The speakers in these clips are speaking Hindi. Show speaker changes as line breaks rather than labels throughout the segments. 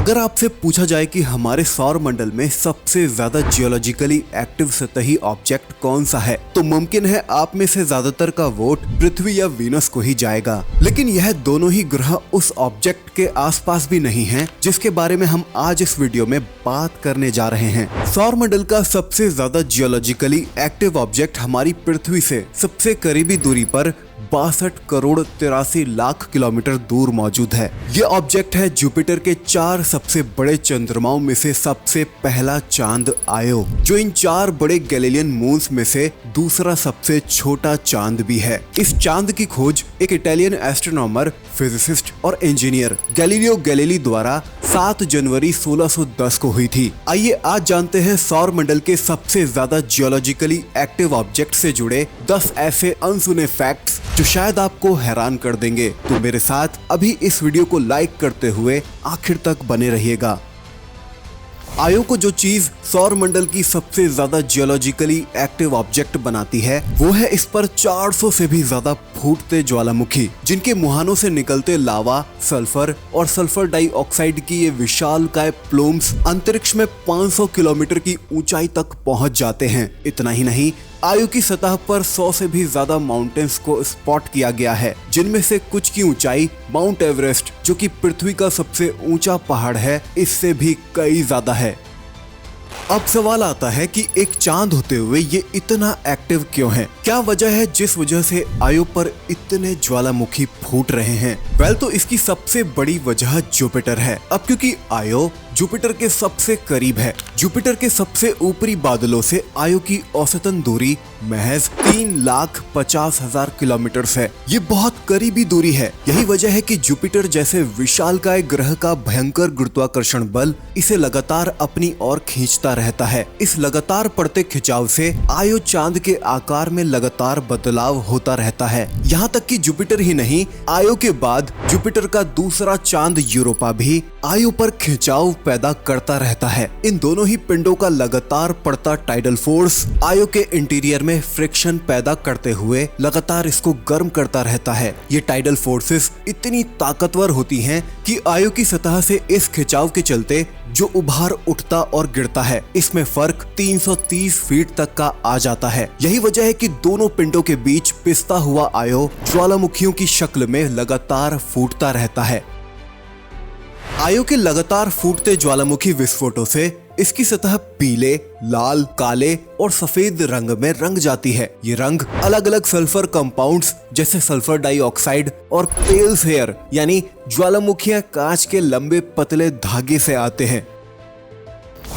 अगर आपसे पूछा जाए कि हमारे सौर मंडल में सबसे ज्यादा जियोलॉजिकली एक्टिव सतही ऑब्जेक्ट कौन सा है, तो मुमकिन है आप में से ज्यादातर का वोट पृथ्वी या वीनस को ही जाएगा। लेकिन यह दोनों ही ग्रह उस ऑब्जेक्ट के आसपास भी नहीं हैं, जिसके बारे में हम आज इस वीडियो में बात करने जा रहे हैं। सौर मंडल का सबसे ज्यादा जियोलॉजिकली एक्टिव ऑब्जेक्ट हमारी पृथ्वी से सबसे करीबी दूरी पर 62 करोड़ 83 लाख किलोमीटर दूर मौजूद है। ये ऑब्जेक्ट है जुपिटर के 4 सबसे बड़े चंद्रमाओं में से सबसे पहला चांद आयो, जो इन 4 बड़े गैलीलियन मून्स में से दूसरा सबसे छोटा चांद भी है। इस चांद की खोज एक इटालियन एस्ट्रोनॉमर, फिजिसिस्ट और इंजीनियर गैलीलियो गैलीली द्वारा 7 जनवरी 1610 को हुई थी। आइए आज जानते हैं सौर मंडल के सबसे ज्यादा जियोलॉजिकली एक्टिव ऑब्जेक्ट से जुड़े 10 ऐसे अनसुने फैक्ट्स जो शायद आपको हैरान कर देंगे। तो मेरे साथ अभी इस वीडियो को लाइक करते हुए आखिर तक बने रहिएगा। आयो को जो चीज सौर मंडल की सबसे ज्यादा जियोलॉजिकली एक्टिव ऑब्जेक्ट बनाती है, वो है इस पर 400 से भी ज्यादा फूटते ज्वालामुखी, जिनके मुहानों से निकलते लावा, सल्फर और सल्फर डाइऑक्साइड की ये विशालकाय प्लूम्स अंतरिक्ष में 500 किलोमीटर की ऊंचाई तक पहुंच जाते हैं। इतना ही नहीं, आयो की सतह पर 100 से भी ज्यादा माउंटेन्स को स्पॉट किया गया है, जिनमें से कुछ की ऊंचाई माउंट एवरेस्ट, जो कि पृथ्वी का सबसे ऊंचा पहाड़ है, इससे भी कई ज्यादा है। अब सवाल आता है कि एक चांद होते हुए ये इतना एक्टिव क्यों है? क्या वजह है जिस वजह से आयो पर इतने ज्वालामुखी फूट रहे हैं? वेल, तो इसकी सबसे बड़ी वजह जुपिटर है। अब क्योंकि आयो जुपिटर के सबसे करीब है, जुपिटर के सबसे ऊपरी बादलों से आयो की औसतन दूरी महज 3,50,000 किलोमीटर है। ये बहुत करीबी दूरी है। यही वजह है कि जुपिटर जैसे विशालकाय ग्रह का भयंकर गुरुत्वाकर्षण बल इसे लगातार अपनी ओर खींचता रहता है। इस लगातार पड़ते खिंचाव से आयो चांद के आकार में लगातार बदलाव होता रहता है। यहाँ तक कि जुपिटर ही नहीं, आयो के बाद जुपिटर का दूसरा चांद यूरोपा भी आयो पर खिंचाव पैदा करता रहता है। इन दोनों ही पिंडों का लगातार पड़ता टाइडल फोर्स आयो के इंटीरियर में फ्रिक्शन पैदा करते हुए लगातार इसको गर्म करता रहता है। ये टाइडल फोर्सेस इतनी ताकतवर होती हैं कि आयो की सतह से इस खिंचाव के चलते जो उभार उठता और गिरता है, इसमें फर्क 330 फीट तक का आ जाता है। यही वजह है कि दोनों पिंडों के बीच पिसता हुआ आयो ज्वालामुखियों की शक्ल में लगातार फूटता रहता है। आयो के लगातार फूटते ज्वालामुखी विस्फोटों से इसकी सतह पीले, लाल, काले और सफेद रंग में रंग जाती है। ये रंग अलग अलग सल्फर कंपाउंड्स जैसे सल्फर डाइऑक्साइड और पेल फेयर यानी ज्वालामुखियां कांच के लंबे पतले धागे से आते हैं।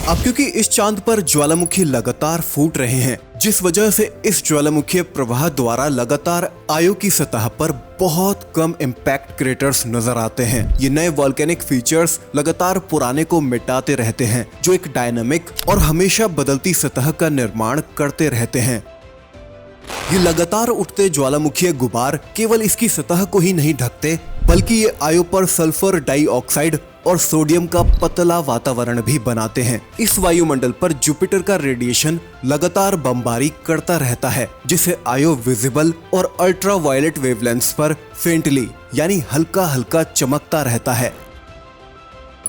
अब क्योंकि इस चांद पर ज्वालामुखी लगातार फूट रहे हैं, जिस वजह से इस ज्वालामुखीय प्रवाह द्वारा लगातार आयो की सतह पर बहुत कम इम्पैक्ट क्रेटर्स नजर आते हैं। ये नए वॉल्केनिक फीचर्स लगातार पुराने को मिटाते रहते हैं, जो एक डायनामिक और हमेशा बदलती सतह का निर्माण करते रहते हैं। ये लगातार उठते ज्वालामुखीय गुबार केवल इसकी सतह को ही नहीं ढकते, बल्कि ये आयो पर सल्फर डाइऑक्साइड और सोडियम का पतला वातावरण भी बनाते हैं। इस वायुमंडल पर जुपिटर का रेडिएशन लगातार बमबारी करता रहता है, जिसे आयो विजिबल और अल्ट्रावायलेट वेवलेंथ्स पर फेंटली यानी हल्का हल्का चमकता रहता है।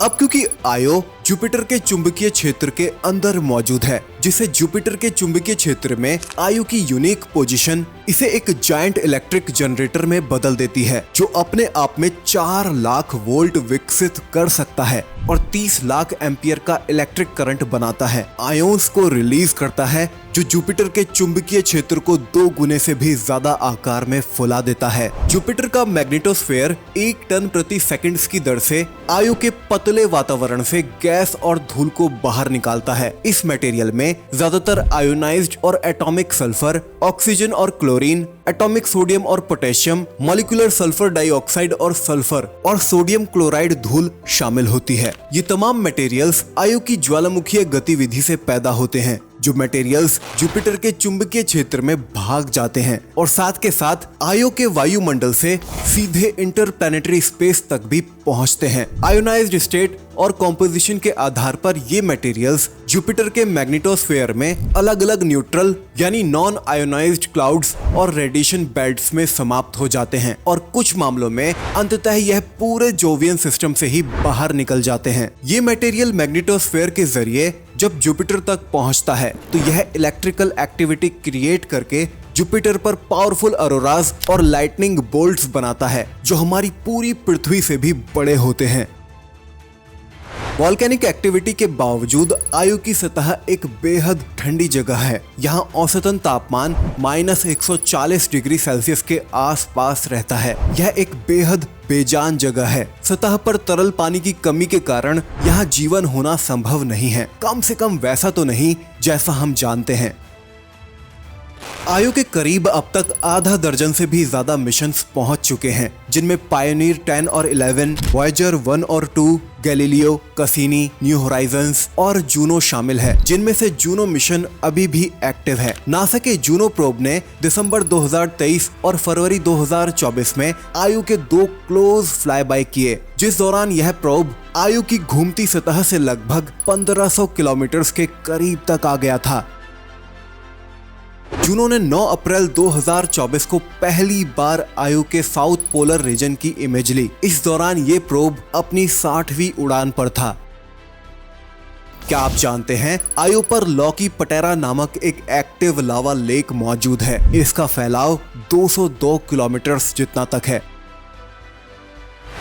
अब क्योंकि आयो जुपिटर के चुंबकीय क्षेत्र के अंदर मौजूद है, जिसे जुपिटर के चुंबकीय क्षेत्र में आयो की यूनिक पोजीशन इसे एक जायंट इलेक्ट्रिक जनरेटर में बदल देती है, जो अपने आप में 4 लाख वोल्ट विकसित कर सकता है और 30 लाख एम्पियर का इलेक्ट्रिक करंट बनाता है। आयोन्स को रिलीज करता है, जो जुपिटर के चुंबकीय क्षेत्र को 2 गुने से भी ज्यादा आकार में फुला देता है। जुपिटर का मैग्नेटोस्फीयर 1 टन प्रति सेकंड की दर से आयो के पतले वातावरण से गैस और धूल को बाहर निकालता है। इस मटेरियल में ज्यादातर आयोनाइज्ड और एटॉमिक सल्फर, ऑक्सीजन और क्लोरीन, एटॉमिक सोडियम और पोटेशियम, मॉलिक्यूलर सल्फर डाइऑक्साइड और सल्फर और सोडियम क्लोराइड धूल शामिल होती है। ये तमाम मटेरियल्स आयो की ज्वालामुखीय गतिविधि से पैदा होते हैं। जो मटेरियल्स जुपिटर के चुंबकीय क्षेत्र में भाग जाते हैं और साथ के साथ आयो के वायुमंडल से सीधे इंटरप्लैनेटरी स्पेस तक भी पहुंचते हैं। आयोनाइज्ड स्टेट और कॉम्पोजिशन के आधार पर ये मटेरियल्स जुपिटर के मैग्नेटोस्फेयर में अलग अलग न्यूट्रल यानी नॉन आयोनाइज्ड क्लाउड्स और रेडिएशन बेल्ट्स में समाप्त हो जाते हैं और कुछ मामलों में अंततः यह पूरे जोवियन सिस्टम से ही बाहर निकल जाते हैं। ये मटेरियल मैग्नेटोस्फेयर के जरिए जब जुपिटर तक पहुंचता है तो यह इलेक्ट्रिकल एक्टिविटी क्रिएट करके जुपिटर पर पावरफुल अरोराज और लाइटनिंग बोल्ट्स बनाता है जो हमारी पूरी पृथ्वी से भी बड़े होते हैं। वॉल्केनिक एक्टिविटी के बावजूद आयो की सतह एक बेहद ठंडी जगह है। यहाँ औसतन तापमान -140 डिग्री सेल्सियस के आसपास रहता है। यह एक बेहद बेजान जगह है। सतह पर तरल पानी की कमी के कारण यहाँ जीवन होना संभव नहीं है, कम से कम वैसा तो नहीं जैसा हम जानते हैं। आयो के करीब अब तक आधा दर्जन से भी ज्यादा मिशंस पहुंच चुके हैं, जिनमें पायोनियर 10 और 11, वॉयेजर 1 और 2, गैलीलियो, कैसिनी, न्यू होराइजन्स और जूनो शामिल है, जिनमें से जूनो मिशन अभी भी एक्टिव है। नासा के जूनो प्रोब ने दिसंबर 2023 और फरवरी 2024 में आयो के 2 क्लोज फ्लाईबाय किए, जिस दौरान यह प्रोब आयो की घूमती सतह से लगभग 1500 किलोमीटर के करीब तक आ गया था। जूनो ने 9 अप्रैल 2024 को पहली बार आयो के साउथ पोलर रीजन की इमेज ली। इस दौरान ये प्रोब अपनी 60वीं उड़ान पर था। क्या आप जानते हैं आयो पर लॉकी पटेरा नामक एक एक्टिव लावा लेक मौजूद है। इसका फैलाव 202 किलोमीटर जितना तक है।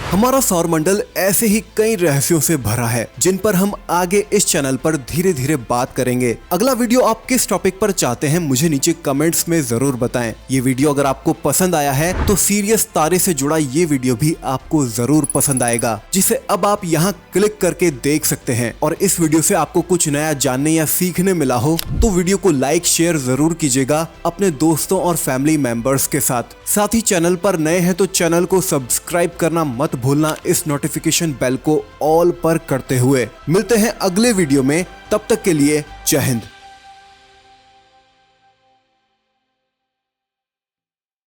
हमारा सौरमंडल ऐसे ही कई रहस्यों से भरा है, जिन पर हम आगे इस चैनल पर धीरे धीरे बात करेंगे। अगला वीडियो आप किस टॉपिक पर चाहते हैं मुझे नीचे कमेंट्स में जरूर बताएं। ये वीडियो अगर आपको पसंद आया है तो सीरियस तारे से जुड़ा ये वीडियो भी आपको जरूर पसंद आएगा, जिसे अब आप यहाँ क्लिक करके देख सकते हैं। और इस वीडियो से आपको कुछ नया जानने या सीखने मिला हो तो वीडियो को लाइक शेयर जरूर कीजिएगा अपने दोस्तों और फैमिली मेंबर्स के साथ। साथ ही चैनल पर नए हैं तो चैनल को सब्सक्राइब करना मत भूलना, इस नोटिफिकेशन बेल को ऑल पर करते हुए। मिलते हैं अगले वीडियो में, तब तक के लिए जय हिंद।